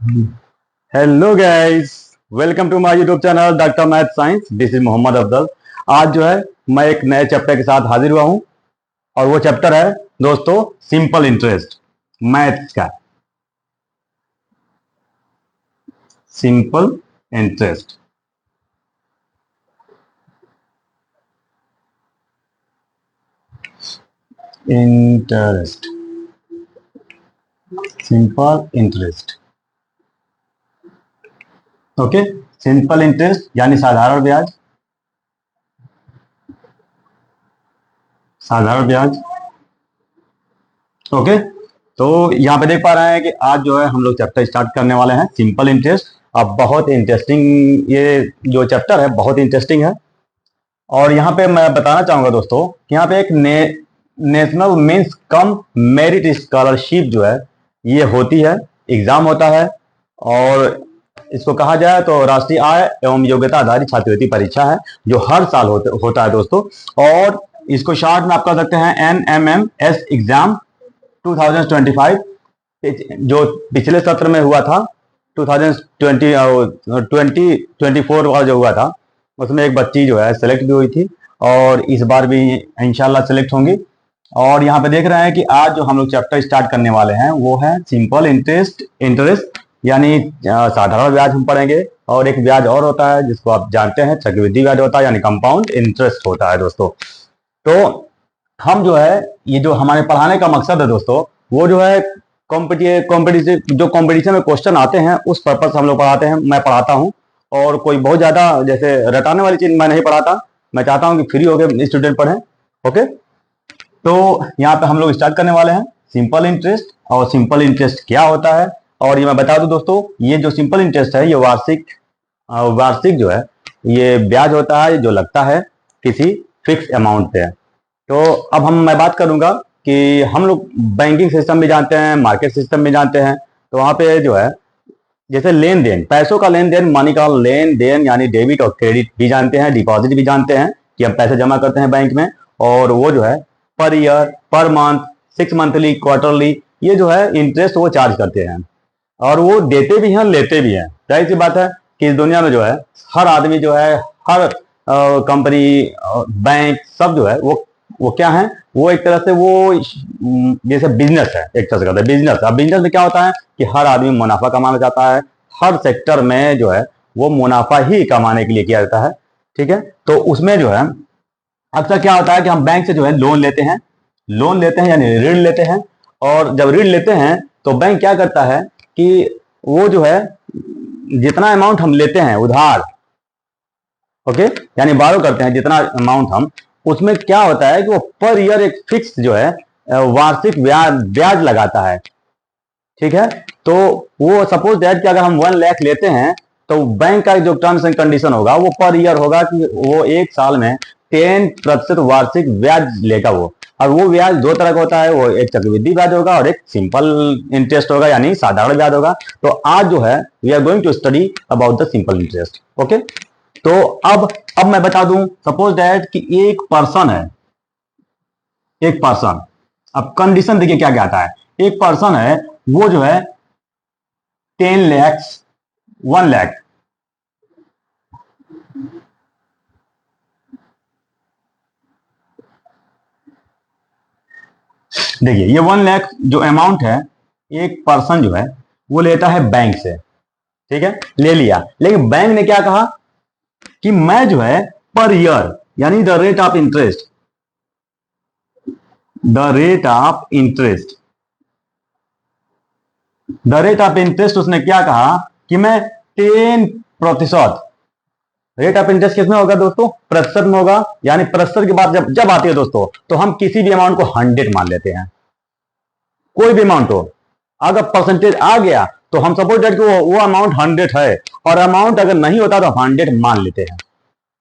Hello guys, welcome to my YouTube channel doctor math science. This is Mohammad Afzal. आज जो है मैं एक नए चैप्टर के साथ हाजिर हुआ हूं और वो चैप्टर है दोस्तों सिंपल इंटरेस्ट, मैथ्स का simple interest. Interest, simple interest. Okay, simple interest यानी साधारण ब्याज। साधारण ब्याज। ओके, तो यहाँ पे देख पा रहे हैं कि आज जो है हम लोग चैप्टर स्टार्ट करने वाले हैं सिंपल इंटरेस्ट। अब बहुत इंटरेस्टिंग ये जो चैप्टर है बहुत इंटरेस्टिंग है। और यहाँ पे मैं बताना चाहूंगा दोस्तों कि यहाँ पे एक national means cum merit scholarship जो है ये होती है, एग्जाम होता है। और इसको कहा जाए तो राष्ट्रीय आय एवं योग्यता आधारित छात्रवृत्ति परीक्षा है जो हर साल होता है दोस्तों। और इसको शॉर्ट में आप कह सकते हैं NMMS एग्जाम 2025, जो पिछले सत्र में हुआ था 2024 वाला जो हुआ था उसमें एक बच्ची जो है सेलेक्ट भी हुई थी और इस बार भी इंशाल्लाह सेलेक्ट होंगी। और यहाँ पे देख रहे हैं कि आज जो हम लोग चैप्टर स्टार्ट करने वाले हैं वो है सिंपल इंटरेस्ट यानी साधारण ब्याज हम पढ़ेंगे। और एक ब्याज और होता है जिसको आप जानते हैं चक्रवृद्धि ब्याज होता है यानी कंपाउंड इंटरेस्ट होता है दोस्तों। तो हम जो है ये जो हमारे पढ़ाने का मकसद है दोस्तों वो जो है कॉम्पिटिटिव जो कंपटीशन में क्वेश्चन आते हैं उस पर्पज से हम लोग पढ़ाते हैं, मैं पढ़ाता हूँ। और कोई बहुत ज्यादा जैसे रटाने वाली चीज मैं नहीं पढ़ाता। मैं चाहता हूँ कि फ्री होकर स्टूडेंट पढ़ें। ओके, तो यहाँ पे हम लोग स्टार्ट करने वाले हैं सिंपल इंटरेस्ट। और सिंपल इंटरेस्ट क्या होता है और ये मैं बता दूं दोस्तों, ये जो सिंपल इंटरेस्ट है ये वार्षिक जो है ये ब्याज होता है जो लगता है किसी फिक्स अमाउंट पे। तो अब मैं बात करूंगा कि हम लोग बैंकिंग सिस्टम भी जानते हैं, मार्केट सिस्टम भी जानते हैं। तो वहां पे जो है जैसे लेन देन, पैसों का लेन देन, मनी का लेन देन यानी डेबिट और क्रेडिट भी जानते हैं, डिपॉजिट भी जानते हैं कि हम पैसे जमा करते हैं बैंक में। और वो जो है per year, per month, 6 monthly, quarterly, ये जो है इंटरेस्ट वो चार्ज करते हैं। और वो देते भी हैं लेते भी हैं। जाहिर सी बात है कि इस दुनिया में जो है हर आदमी जो है, हर कंपनी, बैंक सब जो है वो क्या है, वो एक तरह से वो जैसे बिजनेस है, एक तरह से कहते हैं बिजनेस। अब बिजनेस में क्या होता है कि हर आदमी मुनाफा कमाना चाहता है। हर सेक्टर में जो है वो मुनाफा ही कमाने के लिए किया जाता है। ठीक है, तो उसमें जो है अक्सर क्या होता है कि हम बैंक से जो है लोन लेते हैं यानी ऋण लेते हैं। और जब ऋण लेते हैं तो बैंक क्या करता है कि वो जो है जितना अमाउंट हम लेते हैं उधार, ओके, यानी बारो करते हैं जितना अमाउंट हम, उसमें क्या होता है कि वो पर ईयर एक फिक्स जो है वार्षिक ब्याज लगाता है। ठीक है, तो वो सपोज दैट कि अगर हम 1 लाख लेते हैं तो बैंक का जो टर्म्स एंड कंडीशन होगा वो पर ईयर होगा कि वो एक साल में 10% वार्षिक ब्याज लेगा वो। और वो ब्याज दो तरह का होता है, वो एक चक्रवृद्धि ब्याज होगा और एक सिंपल इंटरेस्ट होगा यानी साधारण ब्याज होगा। तो आज जो है we are going to study about the simple interest. Okay, तो अब मैं बता दूं सपोज दैट कि एक पर्सन है, एक पर्सन, अब कंडीशन देखिए क्या क्या आता है। एक पर्सन है वो जो है 10 lakhs, 1 लाख, देखिए ये 1 लाख जो अमाउंट है एक पर्सन जो है वो लेता है बैंक से। ठीक है, ले लिया, लेकिन बैंक ने क्या कहा कि मैं जो है पर ईयर यानी the rate of interest, the rate of interest, the rate of interest उसने क्या कहा कि मैं 10%। रेट ऑफ इंटरेस्ट किसमें होगा दोस्तों? प्रतिशत में होगा। यानी प्रतिशत की बात जब जब आती है दोस्तों तो हम किसी भी अमाउंट को 100 मान लेते हैं, कोई भी अमाउंट हो। अगर परसेंटेज आ गया तो हम सपोज दैट कि वो अमाउंट 100 है और अमाउंट अगर नहीं होता तो 100 मान लेते हैं।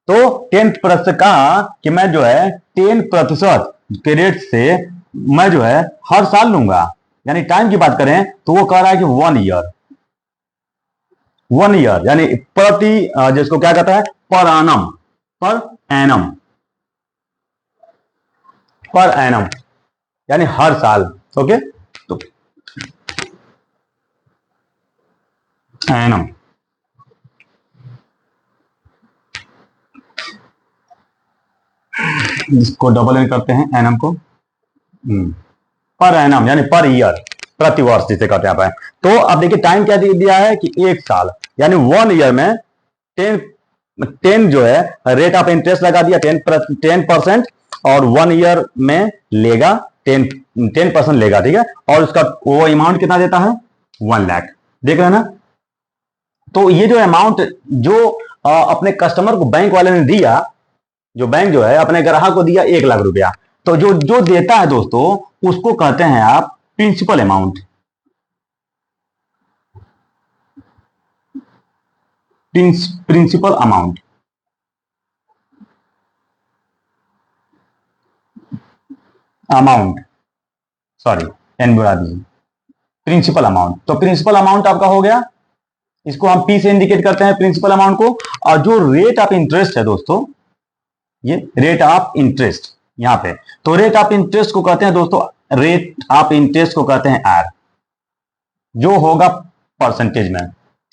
तो 10% कहा कि मैं जो है 10% के रेट से मैं जो है हर साल लूंगा। यानी टाइम की बात करें तो वो कह रहा है कि 1 ईयर, 1 ईयर यानी प्रति जिसको क्या कहता है per annum, per annum, per annum यानी हर साल। ओके, तो एनम, इसको डबल एन करते हैं एनम को, पर एनम यानी पर ईयर, प्रतिवर्ष जिसे कहते हैं। तो अब देखिए टाइम क्या दिया है कि 1 साल, यानी 1 ईयर में 10 जो है रेट ऑफ इंटरेस्ट लगा दिया 10%, और 1 ईयर में लेगा 10% लेगा, ठीक है। और उसका वो अमाउंट कितना देता है 1 लाख, देख रहे हैं ना। तो ये जो अमाउंट जो अपने कस्टमर को बैंक वाले ने दिया, जो बैंक जो है अपने ग्राहक को दिया 1 लाख रुपया, तो जो जो देता है दोस्तों उसको कहते हैं आप principal amount, principal amount. Sorry N बढ़ा दीजिए, प्रिंसिपल अमाउंट। तो प्रिंसिपल अमाउंट आपका हो गया, इसको हम पी से इंडिकेट करते हैं प्रिंसिपल अमाउंट को। और जो रेट ऑफ इंटरेस्ट है दोस्तों, ये रेट ऑफ इंटरेस्ट यहां पे, तो रेट ऑफ इंटरेस्ट को कहते हैं दोस्तों, रेट ऑफ इंटरेस्ट को कहते हैं आर, जो होगा परसेंटेज में।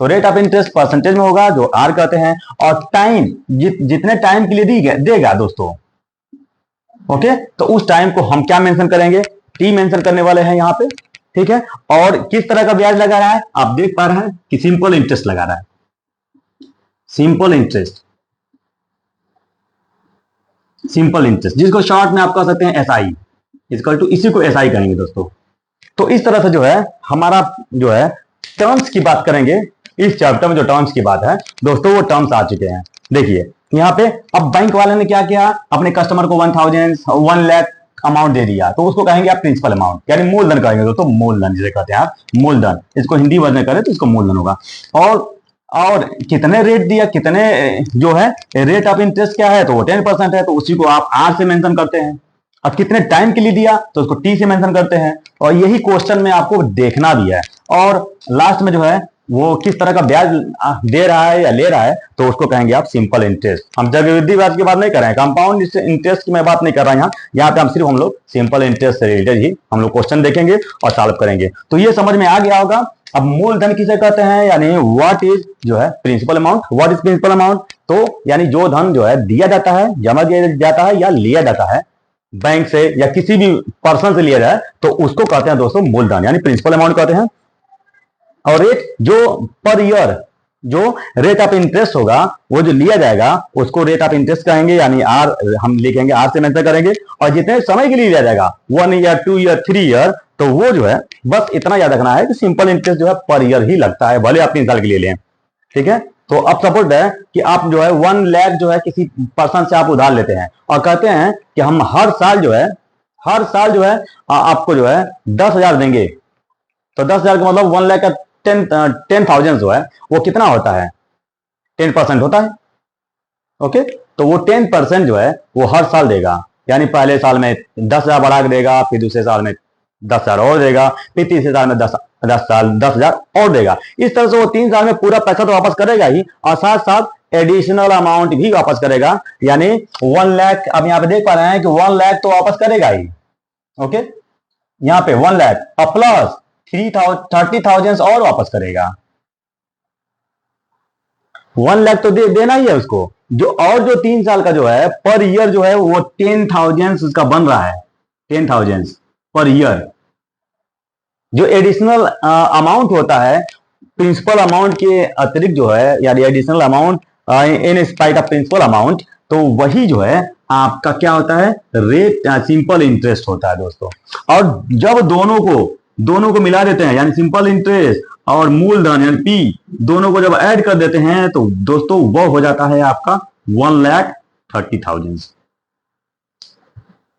तो रेट ऑफ इंटरेस्ट परसेंटेज में होगा, जो आर कहते हैं। और टाइम जितने टाइम के लिए देगा दोस्तों, ओके, तो उस टाइम को हम क्या मेंशन करेंगे, टी मेंशन करने वाले हैं यहां पे, ठीक है। और किस तरह का ब्याज लगा रहा है, आप देख पा रहे हैं कि सिंपल इंटरेस्ट लगा रहा है, सिंपल इंटरेस्ट, सिंपल इंटरेस्ट, जिसको शॉर्ट में आप कह सकते हैं एसआई, इक्वल टू इसी को एसआई कहेंगे दोस्तों। तो इस तरह से जो है हमारा जो है टर्म्स की बात करेंगे, इस चैप्टर में जो टर्म्स की बात है दोस्तों वो टर्म्स आ चुके हैं। देखिए यहाँ पे अब बैंक वाले ने क्या किया, अपने कस्टमर को 1 लाख अमाउंट दे दिया, तो उसको कहेंगे आप प्रिंसिपल अमाउंट, यानी मूलधन कहेंगे दोस्तों, मूलधन जिसे कहते हैं आप मूलधन, इसको हिंदी वर्ड में करें तो इसको मूलधन होगा। और कितने रेट दिया, कितने जो है रेट ऑफ इंटरेस्ट क्या है, तो वो 10% है, तो उसी को आप आर से मेंशन करते हैं। अब कितने टाइम के लिए दिया, तो उसको टी से मेंशन करते हैं। और यही क्वेश्चन में आपको देखना भी है। और लास्ट में जो है वो किस तरह का ब्याज दे रहा है या ले रहा है, तो उसको कहेंगे आप सिंपल इंटरेस्ट। हम चक्रवृद्धि ब्याज की बात नहीं कर रहे हैं, कंपाउंड इंटरेस्ट की मैं बात नहीं कर रहा यहाँ पे हम सिर्फ हम लोग सिंपल इंटरेस्ट से रिलेटेड ही हम लोग क्वेश्चन देखेंगे और सॉल्व करेंगे। तो ये समझ में आ गया होगा। अब मूलधन किसे कहते हैं, यानी व्हाट इज जो है principal amount, what is principal amount, तो यानी जो धन जो है दिया जाता है, जमा किया जाता है या लिया जाता है बैंक से या किसी भी पर्सन से लिया जाए, तो उसको कहते हैं दोस्तों मूलधन, यानी प्रिंसिपल अमाउंट कहते हैं। और रेट जो पर ईयर जो रेट ऑफ इंटरेस्ट होगा, वो जो लिया जाएगा उसको रेट ऑफ इंटरेस्ट कहेंगे, यानी आर हम लिखेंगे, आर से मेंशन करेंगे। और जितने समय के लिए लिया जाएगा 1 ईयर 2 ईयर 3 ईयर, तो वो जो है बस इतना याद रखना है कि सिंपल इंटरेस्ट जो है पर ईयर ही लगता है, भले आप 3 साल के लिए लें, ठीक है। तो अब सपोज है कि आप जो है 1 लाख जो है किसी पर्सन से आप उधार लेते हैं और कहते हैं कि हम हर साल जो है आपको जो है 10,000 देंगे, तो 10,000 का मतलब 1 लाख का 10,000 जो है वो कितना होता है, 10% होता है, ओके। तो वो 10% जो है वो हर साल देगा, यानी पहले साल में 10,000 बढ़ा के देगा, फिर दूसरे साल में 10,000 और देगा, फिर तीसरे साल में 10,000 और देगा। इस तरह से वो 3 साल में पूरा पैसा तो वापस करेगा ही, और साथ साथ एडिशनल अमाउंट भी वापस करेगा, यानी 1 लाख, अब यहाँ पे देख पा रहे हैं कि 1 लाख तो वापस करेगा ही, ओके। यहाँ पे 1 लाख और प्लस 30,000 और वापस करेगा। 1 लाख तो देना ही है उसको, जो 3 साल का जो है पर ईयर जो है वो 10,000 उसका बन रहा है, 10,000 पर ईयर। जो एडिशनल अमाउंट होता है प्रिंसिपल अमाउंट के अतिरिक्त जो है, यानी additional amount in spite of principal amount, तो वही जो है आपका क्या होता है, रेट सिंपल इंटरेस्ट होता है दोस्तों। और जब दोनों को मिला देते हैं, यानी सिंपल इंटरेस्ट और मूलधन यानी पी, दोनों को जब ऐड कर देते हैं, तो दोस्तों वो हो जाता है आपका 1,30,000।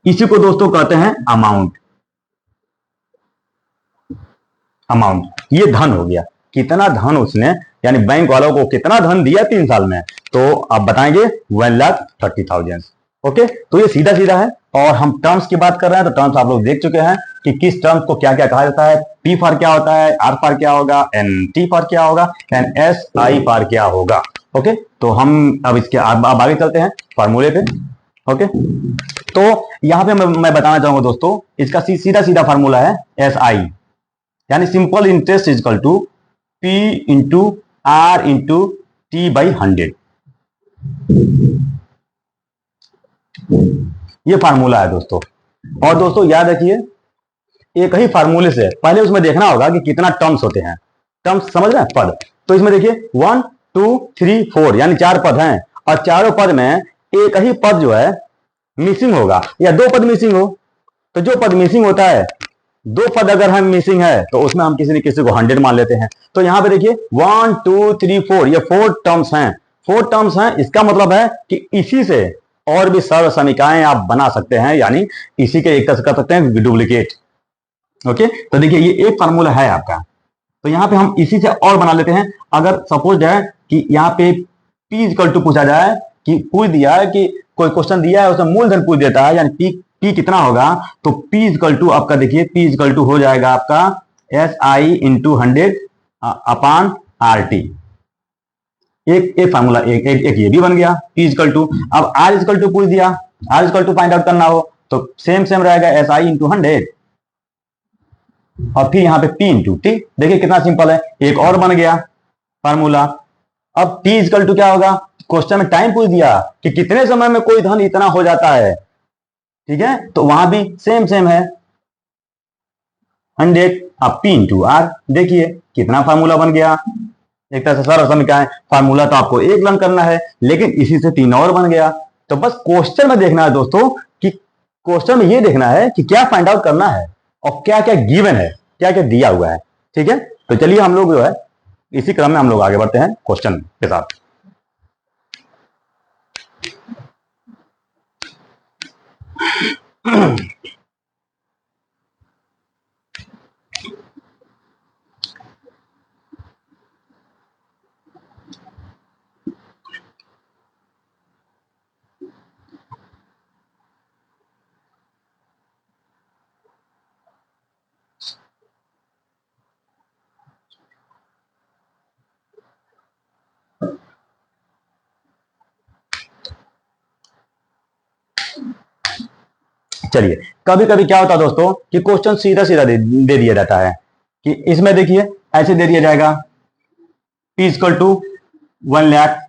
इसी को दोस्तों कहते हैं अमाउंट। ये धन हो गया, कितना धन उसने, यानी बैंक वालों को कितना धन दिया 3 साल में, तो आप बताएंगे 1,30,000, ओके। तो ये सीधा सीधा है। और हम टर्म्स की बात कर रहे हैं, तो टर्म्स आप लोग देख चुके हैं कि किस टर्म्स को क्या क्या कहा जाता है। पी फॉर क्या होता है, आर फॉर क्या होगा, एन टी फॉर क्या होगा, एन एस आई फॉर क्या होगा, ओके। तो हम अब इसके अब आगे चलते हैं फॉर्मूले पे, ओके। तो यहां पे मैं बताना चाहूंगा दोस्तों, इसका सीधा सीधा फॉर्मूला है एस आई, यानी simple interest is equal to P into R into T by 100। ये फार्मूला है दोस्तों। और दोस्तों याद रखिए, एक ही फार्मूले से पहले उसमें देखना होगा कि कितना टर्म्स होते हैं। टर्म्स समझ रहे हैं, पद। तो इसमें देखिए 1 2 3 4 यानी 4 पद हैं, और चारों पद में एक ही पद जो है मिसिंग होगा, या 2 पद मिसिंग हो। तो जो पद मिसिंग होता है, 2 पद अगर हम मिसिंग है, तो उसमें हम किसी न किसी को 100 मान लेते हैं। तो यहां पे देखिए 1 2 3 4 ये 4 टर्म्स हैं। 4 टर्म्स हैं, इसका मतलब है कि इसी से और भी सर्व समीकाएं आप बना सकते हैं, यानी इसी के एक तरह से कर सकते हैं डुप्लीकेट। ओके, तो देखिए ये एक फार्मूला है आपका। तो यहां पे हम इसी से और बना लेते हैं। अगर सपोज है कि यहाँ पे P इक्वल टू पूछा जाए, कि पूछ दिया है कि कोई क्वेश्चन दिया है, उसमें मूलधन पूछ देता है, यानी P कितना होगा, तो P इक्वल टू आपका देखिए P इक्वल टू हो जाएगा आपका SI इंटू 100 अपान RT। एक फार्मूला एक ये भी बन गया P इक्वल टू। अब R इक्वल टू पूछ दिया, R equal to find out करना हो तो सेम रहेगा SI इंटू 100, और फिर यहाँ पे P इंटू T। देखिए कितना सिंपल है, एक और बन गया फार्मूला। अब T इक्वल टू क्या होगा, क्वेश्चन में टाइम पूछ दिया कि कितने समय में कोई धन इतना हो जाता है, ठीक है, तो वहां भी सेम है 100। अब P इंटू R, देखिए कितना फार्मूला बन गया। एक तरह से सर्व समीकरण फार्मूला तो आपको एक लर्न करना है, लेकिन इसी से 3 और बन गया। तो बस क्वेश्चन में देखना है दोस्तों, कि क्वेश्चन में ये देखना है कि क्या फाइंड आउट करना है और क्या क्या गिवन है, क्या क्या दिया हुआ है। ठीक है, तो चलिए हम लोग जो है इसी क्रम में हम लोग आगे बढ़ते हैं क्वेश्चन के साथ। चलिए, कभी कभी क्या होता है दोस्तों कि क्वेश्चन सीधा सीधा दे दिया जाता है, कि इसमें देखिए ऐसे दे दिया जाएगा P इक्वल टू 1 लाख,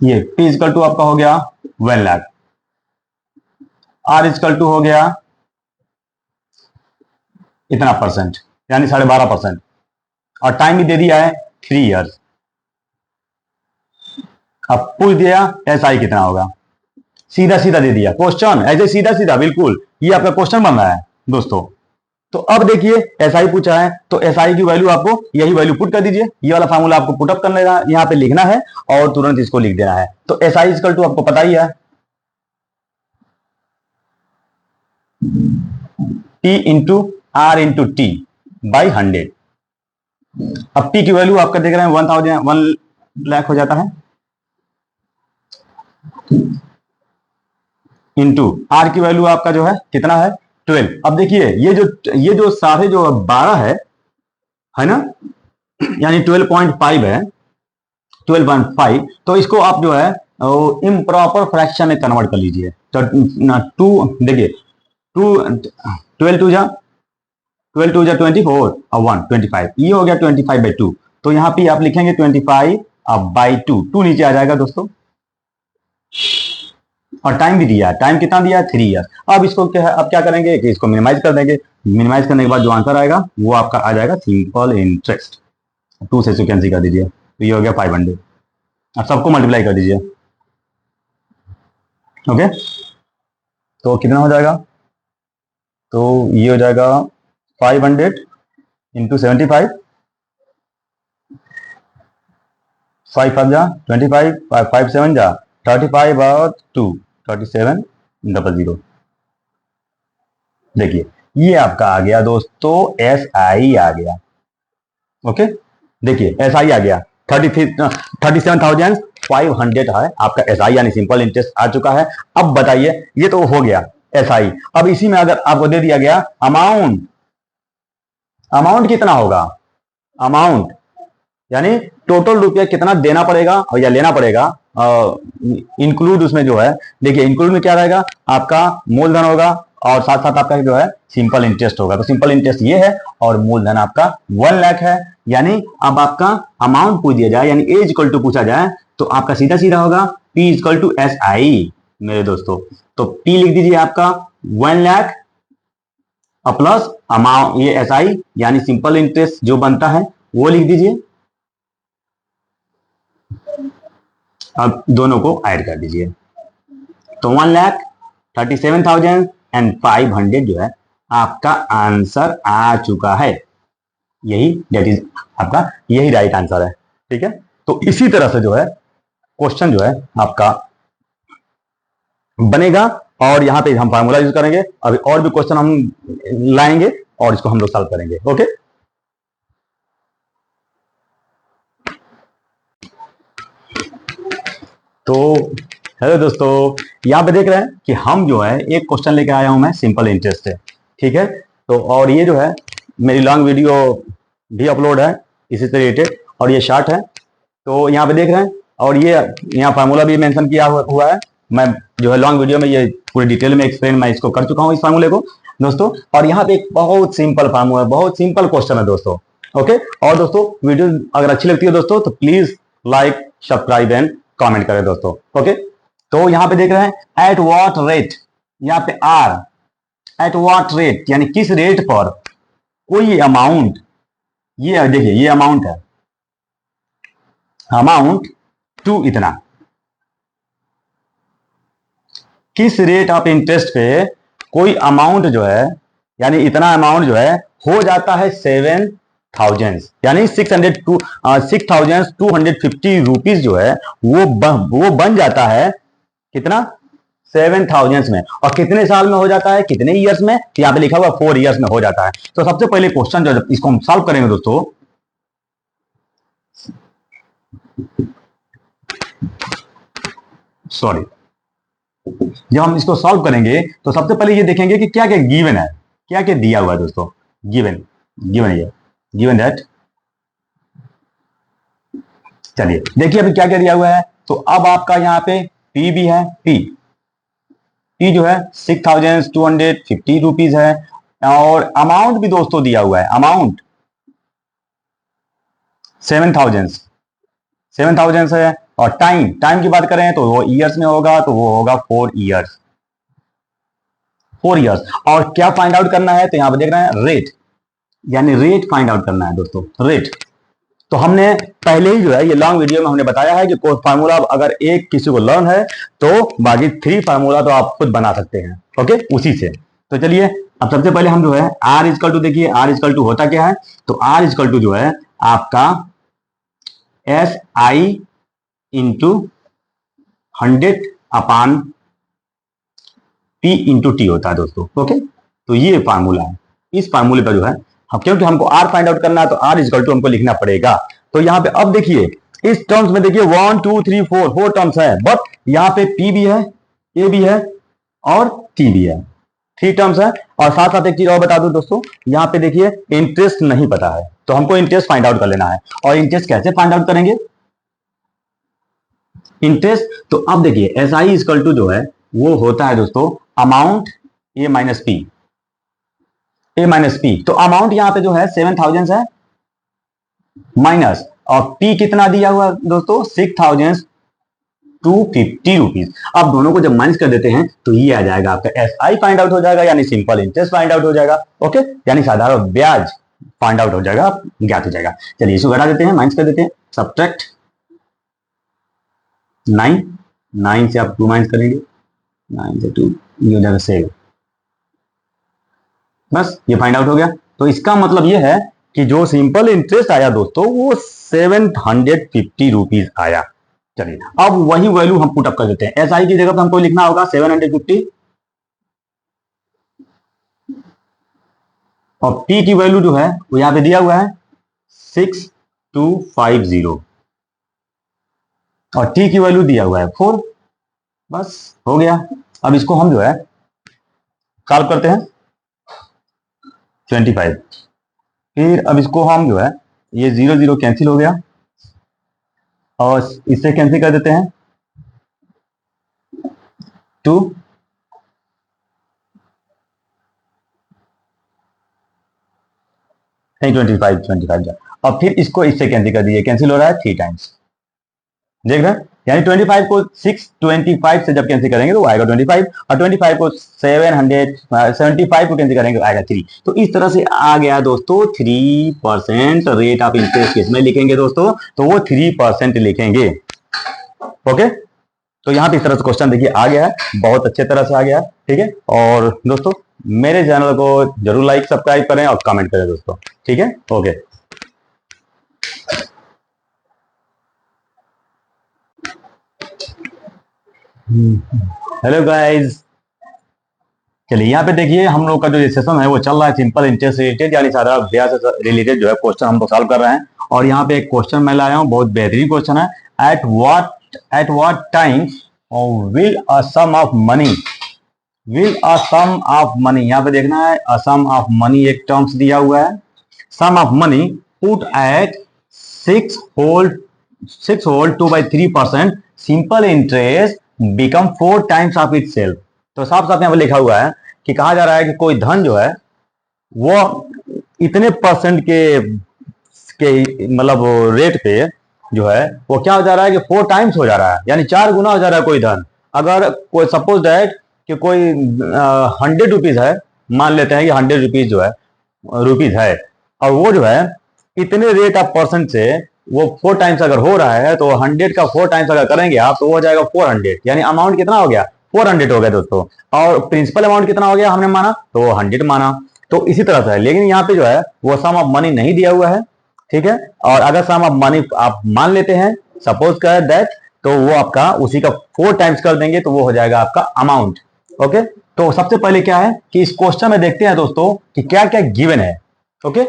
ये P इक्वल टू आपका हो गया 1 लाख, R इक्वल टू हो गया इतना परसेंट, यानी 12.5%, और टाइम भी दे दिया है 3 इयर्स। अब पूछ दिया SI कितना होगा, सीधा सीधा दे दिया क्वेश्चन, ऐसे सीधा सीधा बिल्कुल ये आपका क्वेश्चन बन रहा है दोस्तों। तो अब देखिए SI पूछा है, तो SI की वैल्यू आपको यही वैल्यू पुट कर दीजिए, ये वाला फार्मूला आपको पुट अप करना है, यहाँ पे लिखना है और तुरंत इसको लिख देना है। तो SI इक्वल टू आपको पता ही है P into R into T by 100। अब P की वैल्यू आपका देख रहे हैं 1 लाख हो जाता है, इंटू R की वैल्यू आपका जो है कितना है 12। अब देखिए ये जो साढ़े जो 12 है ना, यानी 12.5 है, 12.5। तो इसको आप जो है इम्प्रॉपर फ्रैक्शन में कन्वर्ट कर लीजिए। तो टू देखिए 12 टू जा 24 और 1 25, ये हो गया 25/2। तो यहाँ पे आप लिखेंगे 25/2, 2 नीचे आ जाएगा दोस्तों। और टाइम भी दिया है, टाइम कितना दिया है 3 ईयर। अब इसको क्या है, अब क्या करेंगे कि इसको मिनिमाइज कर देंगे। मिनिमाइज करने के बाद जो आंसर आएगा वो आपका आ जाएगा सिंपल इंटरेस्ट। 2 से सिक्वेंसी कर दीजिए, तो ये हो गया 500। अब सबको मल्टीप्लाई कर दीजिए। ओके, तो कितना हो जाएगा, तो ये हो जाएगा 500 इंटू 75, 5 जा 25, 5 7 जा 35 और 2 3700। देखिए ये आपका आ गया दोस्तों SI आ गया। ओके, देखिए SI आ गया 37,500 है आपका SI, यानी सिंपल इंटरेस्ट आ चुका है। अब बताइए, ये तो हो गया SI। अब इसी में अगर आपको दे दिया गया अमाउंट कितना होगा, अमाउंट यानी टोटल रुपया कितना देना पड़ेगा और या लेना पड़ेगा, इंक्लूड उसमें जो है, देखिए इंक्लूड में क्या रहेगा, आपका मूलधन होगा और साथ साथ आपका जो है सिंपल इंटरेस्ट होगा। तो सिंपल इंटरेस्ट ये है और मूलधन आपका 1 लाख है। यानी अब आपका अमाउंट पूछ दिया जाए, यानी ए इक्वल टू पूछा जाए, तो आपका सीधा सीधा होगा P equal to S I मेरे दोस्तों। तो पी लिख दीजिए आपका 1 लाख प्लस अमाउंट ये एस आई यानी सिंपल इंटरेस्ट जो बनता है वो लिख दीजिए। अब दोनों को ऐड कर दीजिए तो 1,37,500 जो है आपका आंसर आ चुका है। यही डेट इज आपका यही राइट आंसर है। ठीक है, तो इसी तरह से जो है क्वेश्चन जो है आपका बनेगा और यहां पे हम फार्मूला यूज करेंगे। अभी और भी क्वेश्चन हम लाएंगे और इसको हम लोग सॉल्व करेंगे। ओके, तो हेलो दोस्तों, यहां पे देख रहे हैं कि हम जो है एक क्वेश्चन लेके आया हूं मैं, सिंपल इंटरेस्ट है। ठीक है, तो और ये जो है मेरी लॉन्ग वीडियो भी अपलोड है इसी से रिलेटेड और ये शॉर्ट है। तो यहाँ पे देख रहे हैं और ये यहाँ फार्मूला भी मेंशन किया हुआ है। मैं जो है लॉन्ग वीडियो में ये पूरी डिटेल में एक्सप्लेन मैं इसको कर चुका हूँ इस फार्मूले को दोस्तों। और यहाँ पे एक बहुत सिंपल फार्मूला, बहुत सिंपल क्वेश्चन है दोस्तों। ओके, और दोस्तों वीडियो अगर अच्छी लगती है दोस्तों तो please like subscribe and comment करें दोस्तों। ओके, तो यहाँ पे देख रहे हैं एट व्हाट रेट, यहाँ पे आर, एट व्हाट रेट यानी किस रेट पर कोई अमाउंट, ये देखिए ये अमाउंट है, अमाउंट टू इतना, किस रेट ऑफ इंटरेस्ट पे कोई अमाउंट जो है यानी इतना अमाउंट जो है हो जाता है 7,000 यानी 6,250 रुपीज जो है वो बन जाता है कितना 7,000 में। और कितने साल में हो जाता है, कितने ईयर्स में, तो यहां पे लिखा हुआ 4 ईयर्स में हो जाता है। तो सबसे पहले क्वेश्चन जो इसको हम सॉल्व करेंगे दोस्तों, सॉरी, जब हम इसको सॉल्व करेंगे तो सबसे पहले ये देखेंगे कि क्या क्या गिवन है, क्या क्या दिया हुआ है दोस्तों। गिवन गिवन ये गिवन दैट, चलिए देखिए अभी क्या क्या दिया हुआ है। तो अब आपका यहाँ पे पी भी है, पी जो है 6,250 रुपीज है और अमाउंट भी दोस्तों दिया हुआ है, अमाउंट 7,000 है। और टाइम की बात करें तो वो ईयर्स में होगा, तो वो होगा 4 ईयर्स, 4 ईयर्स। और क्या फाइंड आउट करना है, तो यहां पर देख रहे हैं रेट, यानी रेट फाइंड आउट करना है दोस्तों, रेट। तो हमने पहले ही जो है ये लॉन्ग वीडियो में हमने बताया है कि कोई फार्मूला अगर एक किसी को लर्न है तो बाकी 3 फार्मूला तो आप खुद बना सकते हैं। ओके, उसी से। तो चलिए अब सबसे पहले हम जो है आर इजकल टू, देखिए आर इजकल टू होता क्या है, तो आर इजकल टू जो है आपका S I into 100 upon P into T होता है दोस्तों। ओके, तो ये फार्मूला है, इस फार्मूले पर जो है क्योंकि हमको आर फाइंड आउट करना है तो आर इजकल टू हमको लिखना पड़ेगा। तो यहाँ पे अब देखिए इस टर्म्स में देखिए 1 2 3 4 टर्म्स है, बट यहाँ पे पी भी है, ए भी है और टी भी है, 3 टर्म्स है। और साथ साथ एक चीज और बता दूं दोस्तों, यहाँ पे देखिए इंटरेस्ट नहीं पता है तो हमको इंटरेस्ट फाइंड आउट कर लेना है। और इंटरेस्ट कैसे फाइंड आउट करेंगे इंटरेस्ट, तो अब देखिए एस आई इजकल टू जो है वो होता है दोस्तों अमाउंट ए माइनस पी, ए माइनस पी। तो अमाउंट यहां पे जो है 7,000 है माइनस, और पी कितना दिया हुआ दोस्तों 6,250 रुपीज। अब दोनों को जब माइनस कर देते हैं तो ये आ जाएगा आपका एस आई फाइंड आउट हो जाएगा, यानी सिंपल इंटरेस्ट फाइंड आउट हो जाएगा। ओके, यानी साधारण ब्याज फाइंड आउट हो जाएगा, ज्ञात हो जाएगा। चलिए इसको घटा देते हैं, माइनस कर देते हैं, सब्ट्रैक्ट 9 से आप 2 माइनस करेंगे, 9 से 2 ये हो जाएगा 7, बस ये फाइंड आउट हो गया। तो इसका मतलब ये है कि जो सिंपल इंटरेस्ट आया दोस्तों वो 750 रुपीज आया। चलिए अब वही वैल्यू हम पुट अप कर देते हैं, एस आई की जगह पर हमको लिखना होगा 750 और पी की वैल्यू जो है वो यहां पे दिया हुआ है 6250 और टी की वैल्यू दिया हुआ है 4, बस हो गया। अब इसको हम जो है सॉल्व करते हैं 25, फिर अब इसको हम जो है ये 0 0 कैंसिल हो गया और इससे कैंसिल कर देते हैं 2 नहीं 25 और फिर इसको इससे कैंसिल कर दीजिए, कैंसिल हो रहा है 3 टाइम्स, देख रहे हैं, यानी 25 को 625 से जब कैंसिल करेंगे तो आएगा 25 और 25 को 775 को कैंसिल करेंगे तो आएगा 3। तो इस तरह से आ गया दोस्तों 3% रेट ऑफ इंटरेस्ट किसमें लिखेंगे दोस्तों, तो वो 3% लिखेंगे। ओके, तो यहाँ पे इस तरह से क्वेश्चन देखिए आ गया है, बहुत अच्छे तरह से आ गया है, ठीक है। और दोस्तों मेरे चैनल को जरूर लाइक सब्सक्राइब करें और कमेंट करें दोस्तों, ठीक है। ओके, हेलो गाइस, चलिए यहाँ पे देखिए हम लोग का जो सेशन है वो चल रहा है सिंपल इंटरेस्ट रिलेटेड, यानी सारा ब्याज से रिलेटेड जो है क्वेश्चन हम लोग सॉल्व कर रहे हैं। और यहाँ पे एक क्वेश्चन मैं लाया हूँ, बहुत बेहतरीन क्वेश्चन है। At what time will a sum of money, will a sum of money, यहाँ पे देखना है अ सम ऑफ मनी एक टर्म्स दिया हुआ है, sum of money put at 6 whole 2/3% simple interest become 4 times of itself. तो साफ साफ यहाँ पे लिखा हुआ है कि कहा जा रहा है कि कोई धन जो है वो इतने परसेंट के मतलब रेट पे जो है वो क्या हो जा रहा है कि 4 टाइम्स हो जा रहा है, यानी 4 गुना हो जा रहा है कोई धन। अगर कोई सपोज दैट कि कोई 100 रुपीज है, मान लेते हैं कि 100 रुपीज जो है रुपीज है, और वो जो है इतने रेट ऑफ परसेंट से वो 4 टाइम्स अगर हो रहा है तो 100 का 4 टाइम्स अगर करेंगे आप तो वो हो जाएगा 400, यानी अमाउंट कितना हो गया 400 हो गया दोस्तों। और प्रिंसिपल अमाउंट कितना हो गया हमने माना तो 100 माना। तो इसी तरह से है, लेकिन यहाँ पे जो है वो सम ऑफ मनी नहीं दिया हुआ है, ठीक है। और अगर सम ऑफ मनी आप मान लेते हैं सपोज कर दैट, तो वो आपका उसी का 4 टाइम्स कर देंगे तो वो हो जाएगा आपका अमाउंट। ओके, तो सबसे पहले क्या है कि इस क्वेश्चन में देखते हैं दोस्तों कि क्या क्या गिवन है। ओके,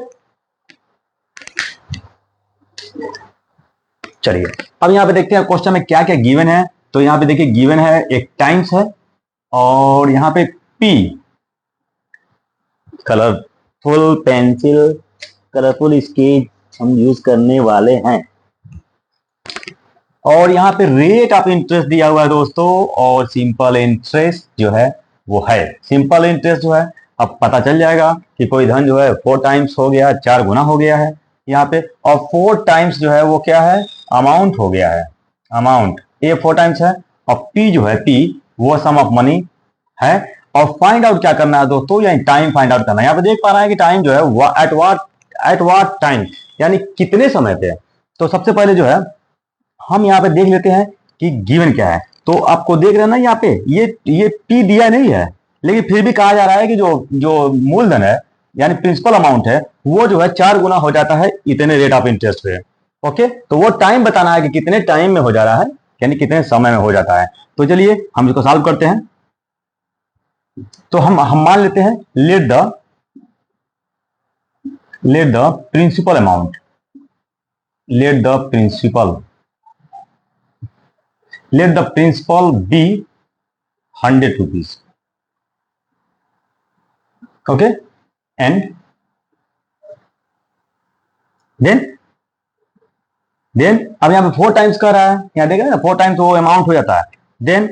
चलिए अब यहां पे देखते हैं क्वेश्चन में क्या क्या गिवन है। तो यहां पे देखिए गिवन है एक टाइम्स है, और यहां पे P colourful pencil, colourful sketch हम यूज करने वाले हैं, और यहाँ पे रेट ऑफ इंटरेस्ट दिया हुआ है दोस्तों, और सिंपल इंटरेस्ट जो है वो है, सिंपल इंटरेस्ट जो है अब पता चल जाएगा कि कोई धन जो है 4 टाइम्स हो गया, 4 गुना हो गया है यहाँ पे, और 4 टाइम्स जो है वो क्या है अमाउंट हो गया है, अमाउंट ए 4 टाइम्स है, और पी जो है पी वो सम ऑफ मनी है। और फाइंड आउट क्या करना है दोस्तों, यानी टाइम फाइंड आउट करना है। यहाँ पे देख पा रहे हैं कि टाइम जो है एट वाट टाइम, यानी कितने समय पे। तो सबसे पहले जो है हम यहाँ पे देख लेते हैं कि गिवन क्या है। तो आपको देख रहे हैं ना यहाँ पे ये पी दिया नहीं है, लेकिन फिर भी कहा जा रहा है कि जो मूलधन है यानी प्रिंसिपल अमाउंट है वो जो है 4 गुना हो जाता है इतने रेट ऑफ इंटरेस्ट पे। ओके, तो वो टाइम बताना है कि कितने टाइम में हो जा रहा है, यानी कितने समय में हो जाता है। तो चलिए हम इसको सॉल्व करते हैं। तो हम मान लेते हैं let the principal amount, let the principal be 100 rupees. Okay, and then अब यहां पे 4 टाइम्स कर रहा है, यहां देखा ना 4 टाइम्स वो अमाउंट हो जाता है। देन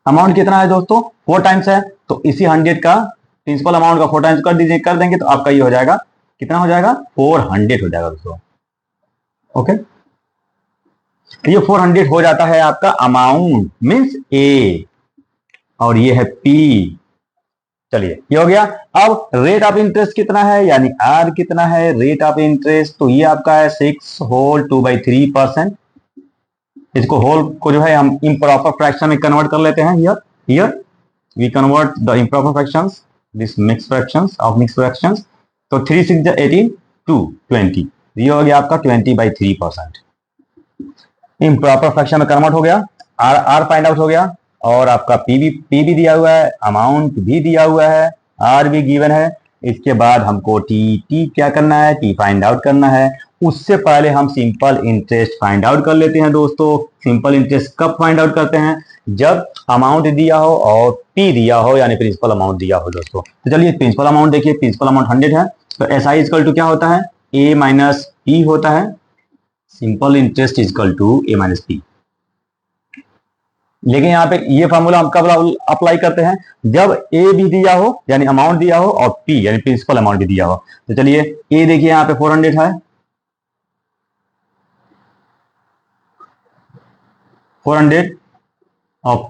अमाउंट कितना है दोस्तों 4 टाइम्स है, तो इसी 100 का प्रिंसिपल अमाउंट का 4 टाइम्स कर देंगे तो आपका ये हो जाएगा, कितना हो जाएगा 400 हो जाएगा दोस्तों। ओके, ये 400 हो जाता है आपका अमाउंट मींस ए, और ये है पी। चलिए ये हो गया। अब रेट ऑफ इंटरेस्ट कितना है, यानी आर कितना है रेट ऑफ इंटरेस्ट, तो ये आपका है 6 होल 2/3%। इसको होल को जो है हम इम्प्रॉपर फ्रैक्शन में कन्वर्ट कर लेते हैं। Here we convert the improper fractions, this mix fractions of mix fractions. तो 3 6 18 2 20, ये हो गया आपका 20/3%। इम्प्रॉपर फ्रैक्शन में कन्वर्ट हो गया, आर फाइंड आउट हो गया, और आपका पी भी दिया हुआ है, अमाउंट भी दिया हुआ है, आर भी गिवन है। इसके बाद हमको टी क्या करना है, टी फाइंड आउट करना है। उससे पहले हम सिंपल इंटरेस्ट फाइंड आउट कर लेते हैं दोस्तों। सिंपल इंटरेस्ट कब फाइंड आउट करते हैं, जब अमाउंट दिया हो और पी दिया हो, यानी प्रिंसिपल अमाउंट दिया हो दोस्तों। तो चलिए प्रिंसिपल अमाउंट देखिए, प्रिंसिपल अमाउंट 100 है, तो एस आई इजकल टू क्या होता है ए माइनस पी होता है, simple interest equal to A minus P. लेकिन यहाँ पे ये फार्मूला हम कब अप्लाई करते हैं, जब ए भी दिया हो यानी अमाउंट दिया हो और पी यानी प्रिंसिपल अमाउंट भी दिया हो। तो चलिए ए देखिए यहाँ पे 400 है, 400 और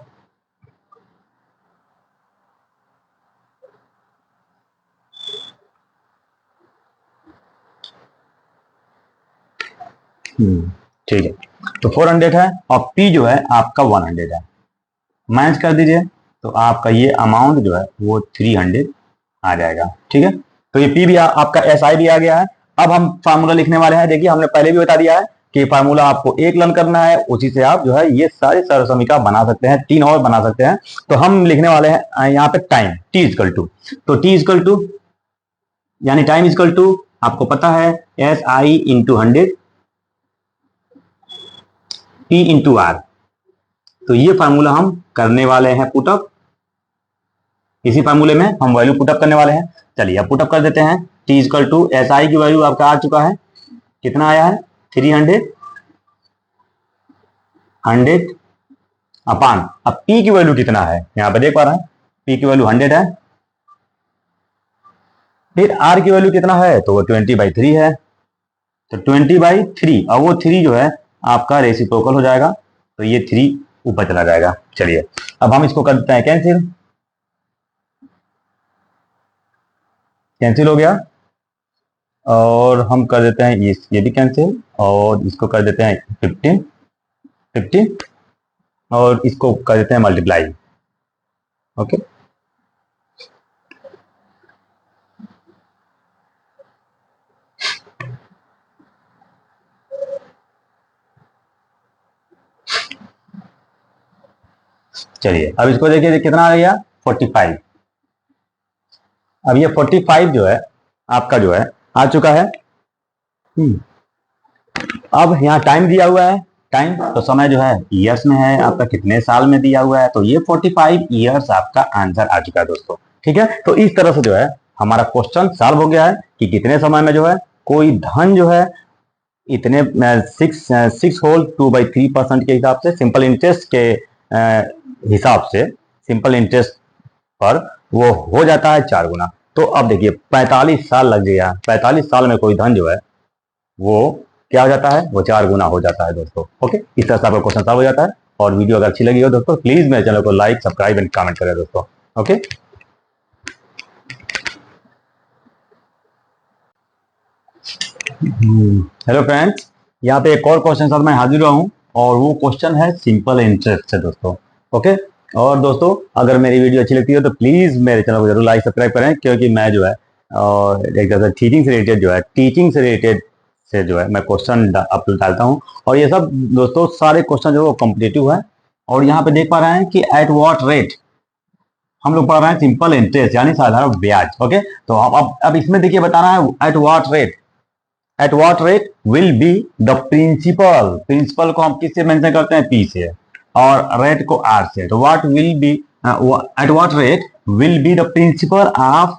ठीक है, तो 400 है और पी जो है आपका 100 है, माइनस कर दीजिए तो आपका ये अमाउंट जो है वो 300 आ जाएगा। ठीक है, तो ये पी भी आपका एस आई भी आ गया है। अब हम फार्मूला लिखने वाले हैं। देखिए हमने पहले भी बता दिया है कि फार्मूला आपको एक लर्न करना है, उसी से आप जो है ये सारे सरल समीका बना सकते हैं, 3 और बना सकते हैं। तो हम लिखने वाले हैं यहाँ पे टाइम टी इजकल टू, तो टी इजकल टू यानी टाइम इजकल टू आपको पता है S I into 100 T into R. तो ये फार्मूला हम करने वाले हैं पुटअप, इसी फार्मूले में हम वैल्यू पुटअप करने वाले हैं। चलिए अब पुटअप कर देते हैं। T equal to S I की वैल्यू आपका आ चुका है, कितना आया है 300 100 अपान, अब पी की वैल्यू कितना है यहां पे देख पा रहे हैं, पी की वैल्यू 100 है, फिर आर की वैल्यू कितना है तो वो 20/3 है, तो 20/3 और वो 3 जो है आपका रेसिप्रोकल हो जाएगा, तो ये 3 ऊपर चला जाएगा। चलिए अब हम इसको कर देते हैं कैंसिल, कैंसिल हो गया और हम कर देते हैं ये भी कैंसिल और इसको कर देते हैं 15 15 और इसको कर देते हैं मल्टीप्लाई। ओके, चलिए अब इसको देखिए कितना आ गया 45। अब ये 45 जो है आपका जो है आ चुका है। अब यहाँ टाइम दिया हुआ है, टाइम तो समय जो है ईयर्स में है आपका, कितने साल में दिया हुआ है, तो ये 45 ईयर्स आपका आंसर आ चुका है दोस्तों। ठीक है, तो इस तरह से जो है हमारा क्वेश्चन सॉल्व हो गया है कि कितने समय में जो है कोई धन जो है इतने 6 होल 2/3% के हिसाब से, सिंपल इंटरेस्ट के हिसाब से, सिंपल इंटरेस्ट पर वो हो जाता है 4 गुना। तो अब देखिए 45 साल लग गया, 45 साल में कोई धन जो है वो क्या हो जाता है, वो 4 गुना हो जाता है दोस्तों। ओके, इस तरह से आपका क्वेश्चन सॉल्व हो जाता है। और वीडियो अगर अच्छी लगी हो दोस्तों प्लीज मेरे चैनल को लाइक सब्सक्राइब एंड कमेंट करें दोस्तों। ओके, हेलो फ्रेंड्स, यहाँ पे एक और क्वेश्चन साथ मैं हाजिर हुआ हूँ और वो क्वेश्चन है सिंपल इंटरेस्ट से दोस्तों। ओके, और दोस्तों अगर मेरी वीडियो अच्छी लगती है तो प्लीज मेरे चैनल को जरूर लाइक सब्सक्राइब करें, क्योंकि मैं जो है एक तरह से टीचिंग से रिलेटेड जो है, टीचिंग से रिलेटेड से जो है मैं क्वेश्चन डालता हूँ। और ये सब दोस्तों सारे क्वेश्चन जो है वो कॉम्पिटेटिव है। और यहाँ पे देख पा रहे हैं कि एट व्हाट रेट हम लोग पढ़ रहे हैं सिंपल इंटरेस्ट यानी साधारण ब्याज। ओके, तो अब इसमें देखिए बताना है at what rate, at what rate will be the principal, principal को हम किससे मेंशन करते हैं पी से और रेट को आर से। तो what will be eight what rate will be the principle of,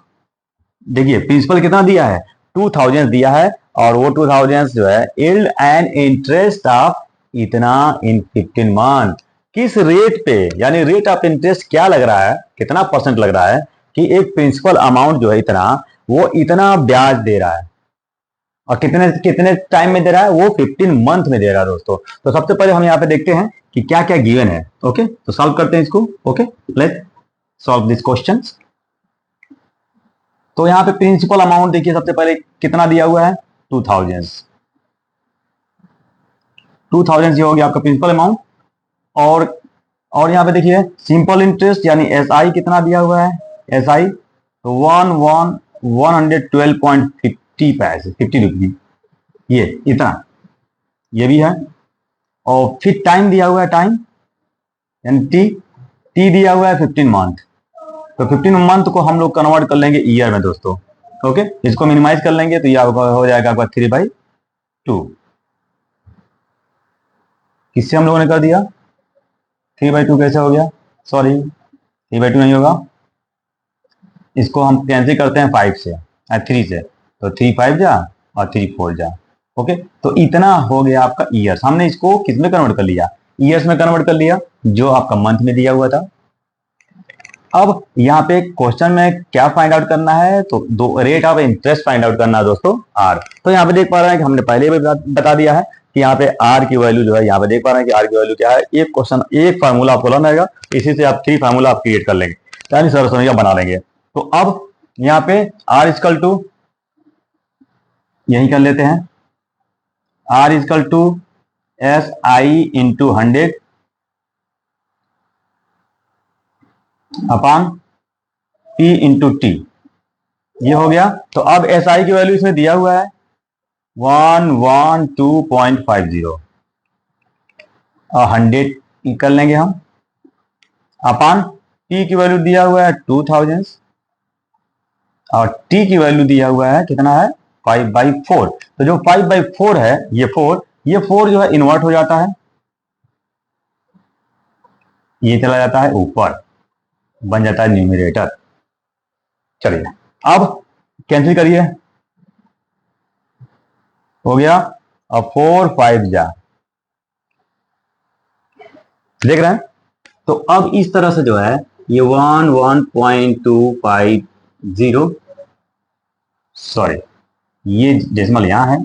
देखिए प्रिंसिपल कितना दिया है 2000 दिया है और वो 2000 जो है यील्ड एंड इंटरेस्ट ऑफ इतना इन 15 मंथ, किस रेट पे यानी रेट ऑफ इंटरेस्ट क्या लग रहा है, कितना परसेंट लग रहा है कि एक प्रिंसिपल अमाउंट जो है इतना वो इतना ब्याज दे रहा है और कितने कितने टाइम में दे रहा है, वो 15 मंथ में दे रहा है दोस्तों। तो सबसे पहले हम यहाँ पे देखते हैं कि क्या क्या गिवन है। ओके, तो सॉल्व करते हैं इसको। Okay, let solve this questions. तो यहाँ पे प्रिंसिपल अमाउंट देखिए सबसे पहले कितना दिया हुआ है 2000, 2000 ये हो गया आपका प्रिंसिपल अमाउंट। और यहाँ पे देखिए सिंपल इंटरेस्ट यानी एस आई कितना दिया हुआ है, एस आई तो 112.50 पैसे 50 रुपये, ये इतना ये भी है। और फिर टाइम दिया हुआ है, टाइम यानी टी, टी दिया हुआ है 15 मंथ, तो 15 मंथ को हम लोग कन्वर्ट कर लेंगे ईयर में दोस्तों। ओके, इसको मिनिमाइज कर लेंगे तो ये हो जाएगा आपका 3/2। किससे हम लोगों ने कर दिया 3/2, कैसे हो गया, सॉरी 3/2 नहीं होगा, इसको हम कैंसिल करते हैं 5 से 3 से, तो 3 5 जा और 3 4 जा। ओके, तो इतना हो गया आपका ईयर्स, हमने इसको किस में कन्वर्ट कर लिया, ईयर्स में कन्वर्ट कर लिया। जो आपका मंथ में दिया हुआ था। अब यहाँ पे क्वेश्चन में क्या फाइंड आउट करना है, तो दो rate of interest find out करना है दोस्तों, आर। तो यहाँ पे देख पा रहे हैं कि हमने पहले भी बता दिया है कि यहाँ पे आर की वैल्यू जो है, यहाँ पे देख पा रहे हैं कि आर की वैल्यू क्या है। एक क्वेश्चन, एक फार्मूला आपको लर्न आएगा, इसी से आप 3 फार्मूला आप क्रिएट कर लेंगे, यानी सरसरिया बना लेंगे। तो अब यहाँ पे आर इजकल टू, यही कर लेते हैं, R equal to S I into 100 upon P into T, ये हो गया। तो अब एस आई की वैल्यू इसमें दिया हुआ है 112.50 और 100 कर लेंगे हम, अपॉन टी की वैल्यू दिया हुआ है 2000 और टी की वैल्यू दिया हुआ है कितना है 5/4। तो जो 5/4 है, ये 4 जो है इन्वर्ट हो जाता है, ये चला जाता है ऊपर, बन जाता है न्यूमरेटर। चलिए अब कैंसिल करिए, हो गया। अब 4 5 जा, देख रहे हैं। तो अब इस तरह से जो है ये 1.250, सॉरी ये डेसिमल यहां है,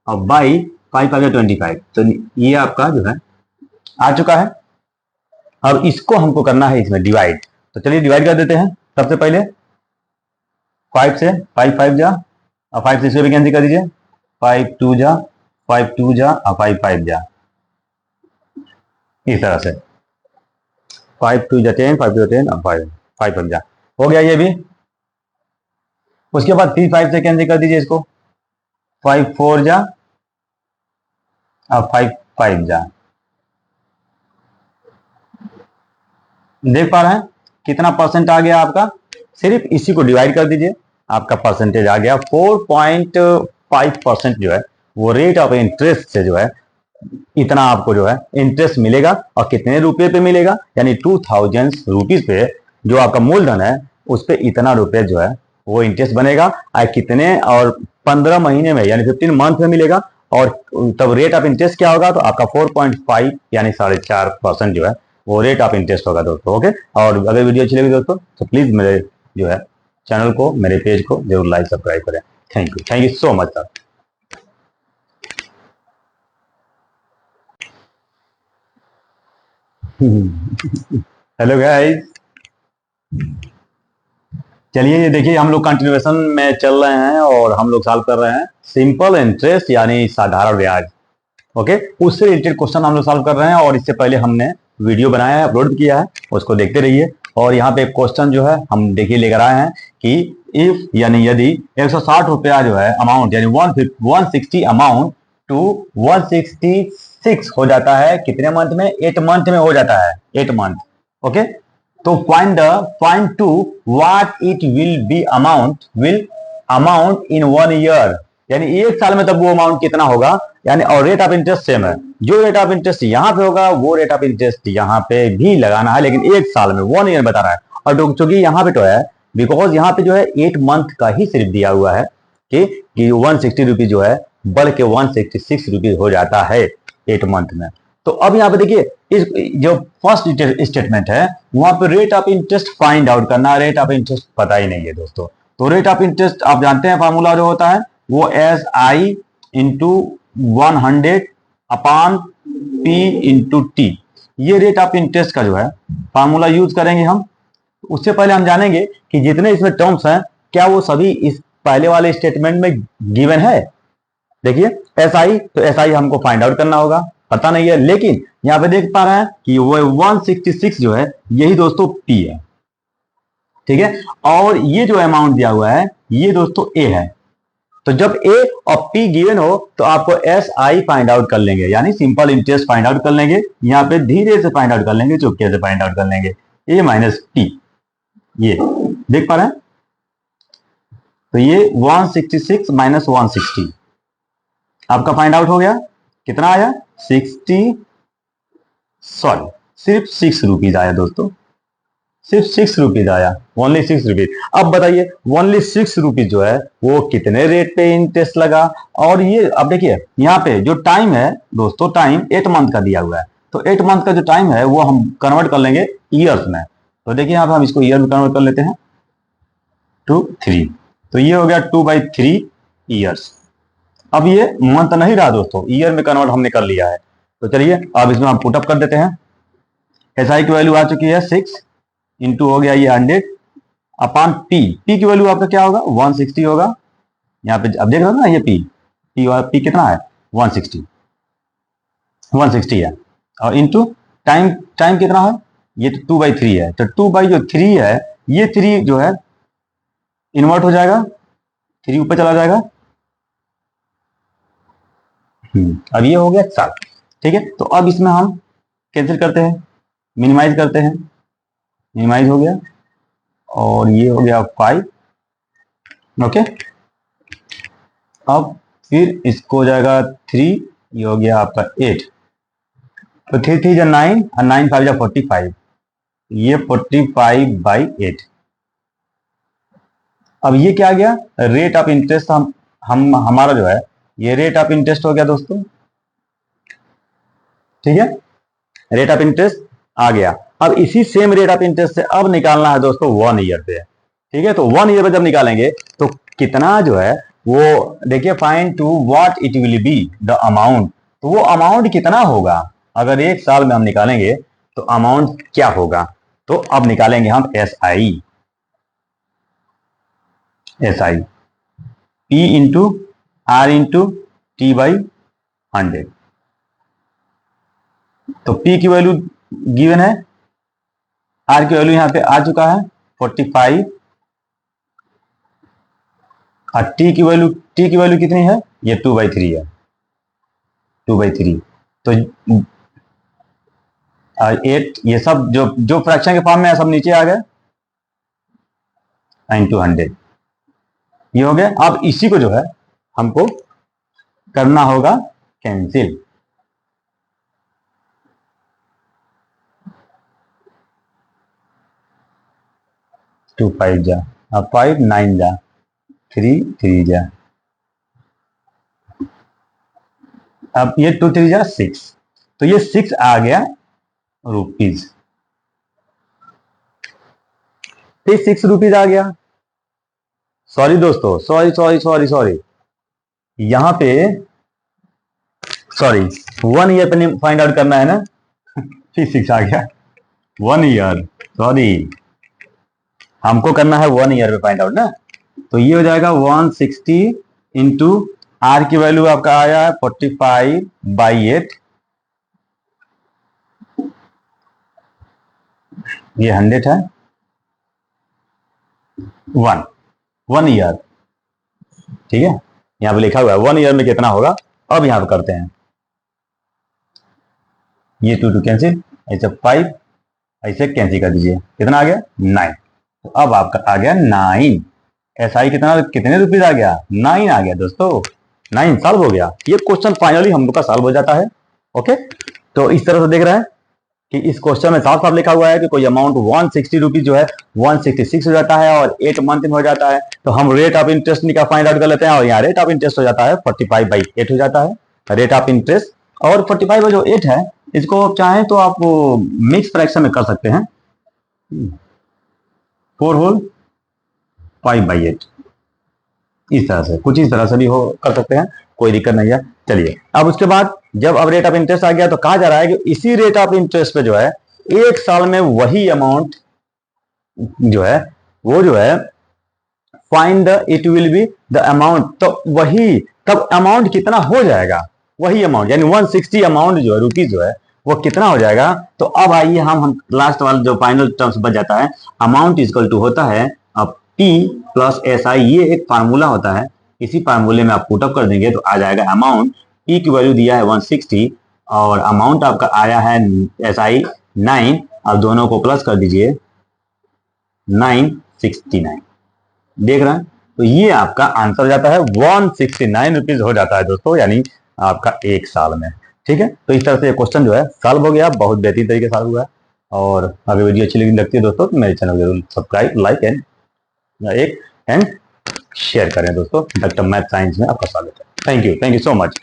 अब बाई 5/25, तो ये आपका जो है आ चुका है। अब इसको हमको करना है इसमें डिवाइड, तो चलिए डिवाइड कर देते हैं। सबसे पहले 5 से 5 5 जा, और 5 से इसको भी कैंसिल कर दीजिए, 5 2 जा, 5 2 जा और 5 5 जा, इस तरह से 5 2 जा 10, 5 2 10 और 5 5 जा, हो गया ये भी। उसके बाद 3 5 से कैंसिल कर दीजिए इसको, 5 4 जा और 5 5 जा, देख पा रहे हैं कितना परसेंट आ गया आपका। सिर्फ इसी को डिवाइड कर दीजिए, आपका परसेंटेज आ गया 4.5% जो है वो रेट ऑफ इंटरेस्ट से जो है इतना आपको जो है इंटरेस्ट मिलेगा। और कितने रुपए पे मिलेगा, यानी 2000 रुपीज पे जो आपका मूलधन है उस पे इतना रुपए जो है वो इंटरेस्ट बनेगा। कितने, और 15 महीने में यानी 15 मंथ में मिलेगा। और तब रेट ऑफ इंटरेस्ट क्या होगा, तो आपका 4.5 यानी 4.5% जो है वो रेट ऑफ इंटरेस्ट होगा दोस्तों। ओके, और अगर वीडियो अच्छी लगी दोस्तों तो प्लीज मेरे जो है चैनल को, मेरे पेज को जरूर लाइक सब्सक्राइब करें। Thank you so much sir. Hello guys, चलिए ये देखिए हम लोग कंटिन्यूएशन में चल रहे हैं और हम लोग सॉल्व कर रहे हैं सिंपल इंटरेस्ट यानी साधारण ब्याज। ओके, उससे रिलेटेड क्वेश्चन हम लोग सॉल्व कर रहे हैं। और इससे पहले हमने वीडियो बनाया है, अपलोड किया है, उसको देखते रहिए। और यहाँ पे एक क्वेश्चन जो है हम देखिए लेकर आए हैं कि इफ यानी यदि 160 रुपया जो है अमाउंट, यानी 160 अमाउंट टू 166 हो जाता है कितने मंथ में, 8 मंथ में हो जाता है, 8 मंथ। ओके, तो find to what it will amount in 1 year, यानी 1 साल में तब वो अमाउंट कितना होगा। यानी और रेट ऑफ इंटरेस्ट सेम है, जो रेट ऑफ इंटरेस्ट यहाँ पे होगा वो रेट ऑफ इंटरेस्ट यहाँ पे भी लगाना है, लेकिन 1 साल में 1 ईयर बता रहा है। और चूंकि यहाँ पे तो है, बिकॉज यहाँ पे जो है 8 मंथ का ही सिर्फ दिया हुआ है कि 160 रुपीज जो है बढ़ के 166 रुपीज हो जाता है 8 मंथ में। तो अब यहाँ पे देखिए इस जो फर्स्ट स्टेटमेंट है वहां पे rate of interest find out करना, रेट ऑफ इंटरेस्ट पता ही नहीं है दोस्तों। तो रेट ऑफ इंटरेस्ट आप जानते हैं फार्मूला जो होता है वो S I into 100 upon P into T, ये रेट ऑफ इंटरेस्ट का जो है फार्मूला यूज करेंगे हम। उससे पहले हम जानेंगे कि जितने इसमें टर्म्स हैं क्या वो सभी इस पहले वाले स्टेटमेंट में गिवन है। देखिए एस आई, तो एस आई हमको फाइंड आउट करना होगा, पता नहीं है, लेकिन यहां पे देख पा रहे हैं कि वो 166 जो है यही दोस्तों पी है, ठीक है। और ये जो अमाउंट दिया हुआ है ये दोस्तों ए है। तो जब ए और पी गिवन हो तो आपको एस आई फाइंड आउट कर लेंगे, यानी सिंपल इंटरेस्ट फाइंड आउट कर लेंगे। यहां पे धीरे से फाइंड आउट कर लेंगे, चुपके से फाइंड आउट कर लेंगे, ए माइनस टी, ये देख पा रहे हैं। तो ये 166 माइनस 160 आपका फाइंड आउट हो गया, कितना आया 60, सॉरी सिर्फ 6 रुपीज आया दोस्तों, सिर्फ 6 रुपीज आया, ओनली 6 रुपीज। अब बताइए ओनली 6 रुपीज जो है वो कितने रेट पे इंटरेस्ट लगा। और ये अब देखिए यहाँ पे जो टाइम है दोस्तों, टाइम 8 मंथ का दिया हुआ है, तो 8 मंथ का जो टाइम है वो हम कन्वर्ट कर लेंगे ईयर्स में। तो देखिए यहाँ पे हम इसको ईयर में कन्वर्ट कर लेते हैं टू 3। तो ये हो गया 2/3 ईयर्स। अब ये मंथ नहीं रहा दोस्तों, ईयर में कन्वर्ट हमने कर लिया है। तो चलिए अब इसमें हम पुटअप कर देते हैं। एसआई की वैल्यू आ चुकी है 6 इंटू हो गया ये 100 अपॉन पी। पी की वैल्यू आपका क्या होगा 160 होगा। यहाँ पे अब देख रहे हो ना ये पी कितना है 160 है। और इंटू टाइम कितना है ये तो 2/3 है। तो 2/3 है, ये 3 जो है इन्वर्ट हो जाएगा, 3 ऊपर चला जाएगा। अब ये हो गया 7। ठीक है, तो अब इसमें हम कैंसिल करते हैं, मिनिमाइज करते हैं, मिनिमाइज हो गया और ये हो गया 5। ओके, अब फिर इसको हो जाएगा 3, ये हो गया आपका 8। तो 3 3 जा 9 और 9 5 जा 45, ये 45/8। अब ये क्या आ गया रेट ऑफ इंटरेस्ट। हम हमारा जो है ये रेट ऑफ इंटरेस्ट हो गया दोस्तों। ठीक है, रेट ऑफ इंटरेस्ट आ गया। अब इसी सेम रेट ऑफ इंटरेस्ट से अब निकालना है दोस्तों 1 ईयर पे। ठीक है, तो 1 ईयर पे जब निकालेंगे तो कितना जो है वो देखिए, find to what it will be the amount. तो वो अमाउंट कितना होगा अगर 1 साल में हम निकालेंगे तो अमाउंट क्या होगा। तो अब निकालेंगे हम SI P into R into T/100। तो P की वैल्यू गिवन है, R की वैल्यू यहां पे आ चुका है 45 और T की वैल्यू कितनी है ये 2/3 है, 2/3। तो 8 ये सब जो फ्रैक्शन के फॉर्म में है सब नीचे आ गए इंटू 100 ये हो गया। अब इसी को जो है हमको करना होगा कैंसिल। टू 5 जा, अब 5 9 जा, 3 3 जा, अब ये 2 3 जा 6। तो ये 6 आ गया रुपीज, 6 रुपीज आ गया। सॉरी दोस्तों, सॉरी यहां पे सॉरी 1 ईयर पे फाइंड आउट करना है ना फिर 6 आ गया 1 ईयर, सॉरी हमको करना है 1 ईयर पे फाइंड आउट ना। तो ये हो जाएगा 160 इंटू आर की वैल्यू आपका आया है 45/8, ये 100 है 1 ईयर। ठीक है, यहां पे लिखा हुआ है 1 ईयर में कितना होगा। अब यहां पे करते हैं ये 2 कैंसिल, ऐसे 5 ऐसे कैंसिल कर दीजिए, कितना आ गया 9। तो अब आपका आ गया 9। एसआई कितने रुपीज आ गया 9 आ गया दोस्तों, 9 सॉल्व हो गया। ये क्वेश्चन फाइनली हम लोग का सॉल्व हो जाता है। ओके, तो इस तरह से देख रहे हैं कि इस क्वेश्चन में साफ साफ लिखा हुआ है कि कोई अमाउंट 160 रुपीज जो है 166 हो जाता है और 8 मंथ में हो जाता है। तो हम रेट ऑफ इंटरेस्ट का फाइंड आउट कर लेते हैं और यहाँ रेट ऑफ इंटरेस्ट हो जाता है 45/8 हो जाता है रेट ऑफ इंटरेस्ट। और 45 जो 8 है इसको चाहें तो आप मिक्स फ्रैक्शन में कर सकते हैं, 4 होल 5/8 इस तरह से, कुछ इस तरह से भी हो कर सकते हैं, कोई दिक्कत नहीं है। चलिए अब उसके बाद जब अब रेट ऑफ इंटरेस्ट आ गया तो कहा जा रहा है कि इसी रेट ऑफ इंटरेस्ट पे जो है 1 साल में वही अमाउंट जो है वो जो है find the it will be the amount. तो वही तब अमाउंट कितना हो जाएगा, वही अमाउंट यानी 160 अमाउंट जो है रुपीज जो है वो कितना हो जाएगा। तो अब आइए हम लास्ट वाला जो फाइनल टर्म्स बच जाता है, अमाउंट इक्वल टू होता है अब P प्लस SI, ये एक फार्मूला होता है। इसी फार्मूले में आप पुटअप कर देंगे तो आ जाएगा अमाउंट। P की वैल्यू दिया है 160 और अमाउंट आपका आया है SI 9। अब दोनों को प्लस कर दीजिए 969, देख रहे हैं। तो ये आपका आंसर हो जाता है 169 रुपीज हो जाता है दोस्तों, यानी आपका 1 साल में। ठीक है, तो इस तरह से ये क्वेश्चन जो है सॉल्व हो गया, बहुत बेहतरीन तरीके से सॉल्व हुआ है। और अगर वीडियो अच्छी लगती है दोस्तों तो मेरे चैनल को जरूर सब्सक्राइब, लाइक एंड शेयर करें दोस्तों। डॉक्टर मैथ साइंस में आपका स्वागत है। Thank you so much.